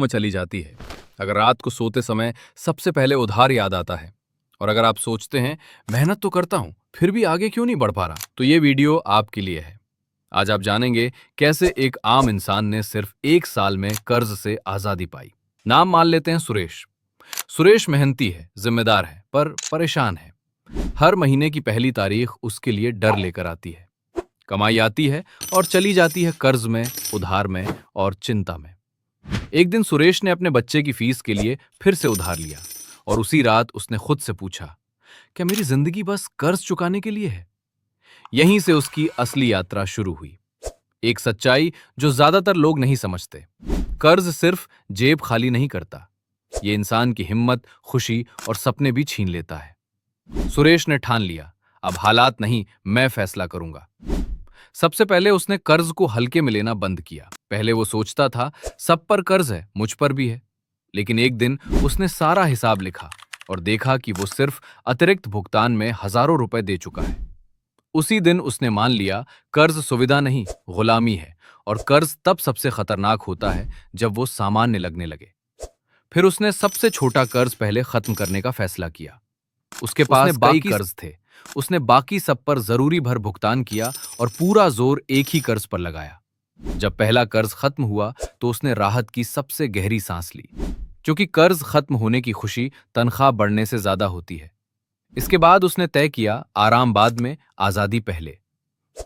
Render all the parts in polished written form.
में चली जाती है। अगर रात को सोते समय सबसे पहले उधार याद आता है, और अगर आप सोचते हैं मेहनत तो करता हूं फिर भी आगे क्यों नहीं बढ़ पा रहा, तो ये वीडियो आपके लिए है। आज आप जानेंगे कैसे एक आम इंसान ने सिर्फ 1 साल में कर्ज से आजादी पाई। नाम मान लेते हैं सुरेश। सुरेश मेहनती है, जिम्मेदार है, पर परेशान है। हर महीने की पहली तारीख उसके लिए डर लेकर आती है। कमाई आती है और चली जाती है कर्ज में, उधार में और चिंता में। एक दिन सुरेश ने अपने बच्चे की फीस के लिए फिर से उधार लिया, और उसी रात उसने खुद से पूछा, क्या मेरी जिंदगी बस कर्ज चुकाने के लिए है? यहीं से उसकी असली यात्रा शुरू हुई। एक सच्चाई जो ज्यादातर लोग नहीं समझते। कर्ज सिर्फ जेब खाली नहीं करता, ये इंसान की हिम्मत, खुशी और सपने भी छीन लेता है। सुरेश ने ठान लिया, अब हालात नहीं, मैं फैसला करूंगा। सबसे पहले उसने कर्ज को हल्के में लेना बंद किया। पहले वो सोचता था सब पर कर्ज है, मुझ पर भी है। लेकिन एक दिन उसने सारा हिसाब लिखा और देखा कि वो सिर्फ अतिरिक्त भुगतान में हजारों रुपए दे चुका है। उसी दिन उसने मान लिया कर्ज सुविधा नहीं, गुलामी है, और कर्ज तब सबसे खतरनाक होता है जब वो सामान्य लगने लगे। फिर उसने सबसे छोटा कर्ज पहले खत्म करने का फैसला किया। उसके पास कई कर्ज थे। उसने बाकी सब पर जरूरी भर भुगतान किया और पूरा जोर एक ही कर्ज पर लगाया। जब पहला कर्ज खत्म हुआ तो उसने राहत की सबसे गहरी सांस ली, क्योंकि कर्ज खत्म होने की खुशी तनख्वाह बढ़ने से ज्यादा होती है। इसके बाद उसने तय किया, आराम बाद में, आजादी पहले।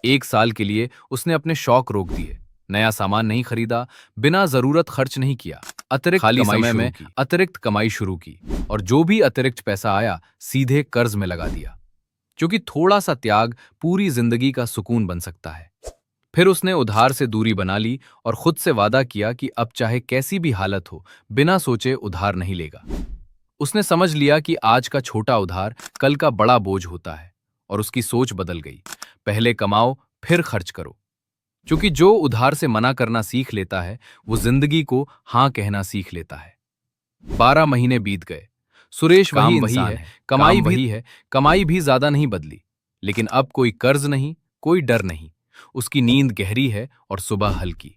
1 साल के लिए उसने अपने शौक रोक दिए। नया सामान नहीं खरीदा, बिना जरूरत खर्च नहीं किया, अतिरिक्त खाली समय में अतिरिक्त कमाई शुरू की, और जो भी अतिरिक्त पैसा आया सीधे कर्ज में लगा दिया, क्योंकि थोड़ा सा त्याग पूरी जिंदगी का सुकून बन सकता है। फिर उसने उधार से दूरी बना ली और खुद से वादा किया कि अब चाहे कैसी भी हालत हो, बिना सोचे उधार नहीं लेगा। उसने समझ लिया कि आज का छोटा उधार कल का बड़ा बोझ होता है, और उसकी सोच बदल गई। पहले कमाओ, फिर खर्च करो, क्योंकि जो उधार से मना करना सीख लेता है वो जिंदगी को हाँ कहना सीख लेता है। 12 महीने बीत गए। सुरेश वही इंसान है, कमाई वही है, कमाई भी ज्यादा नहीं बदली, लेकिन अब कोई कर्ज नहीं, कोई डर नहीं। उसकी नींद गहरी है और सुबह हल्की।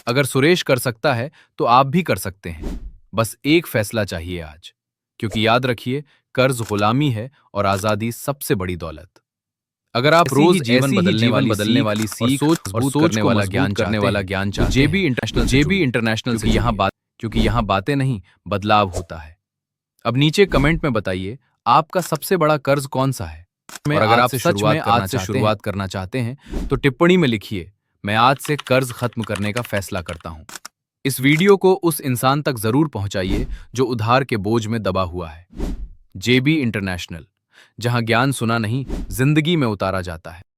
अगर सुरेश कर सकता है तो आप भी कर सकते हैं। बस एक फैसला चाहिए आज, क्योंकि याद रखिए, कर्ज गुलामी है और आजादी सबसे बड़ी दौलत। अगर आप रोज जीवन बदलने वाली सीख और सोच करने वाला ज्ञान चाहते हैं, जेबी इंटरनेशनल से क्योंकि यहाँ बातें नहीं, बदलाव होता है। अब नीचे कमेंट में बताइए, आपका सबसे बड़ा कर्ज कौन सा है? और अगर आप सच में आज से शुरुआत करना चाहते हैं तो टिप्पणी में लिखिए, मैं आज से कर्ज खत्म करने का फैसला करता हूं। इस वीडियो को उस इंसान तक जरूर पहुंचाइए जो उधार के बोझ में दबा हुआ है। जेबी इंटरनेशनल, जहां ज्ञान सुना नहीं, जिंदगी में उतारा जाता है।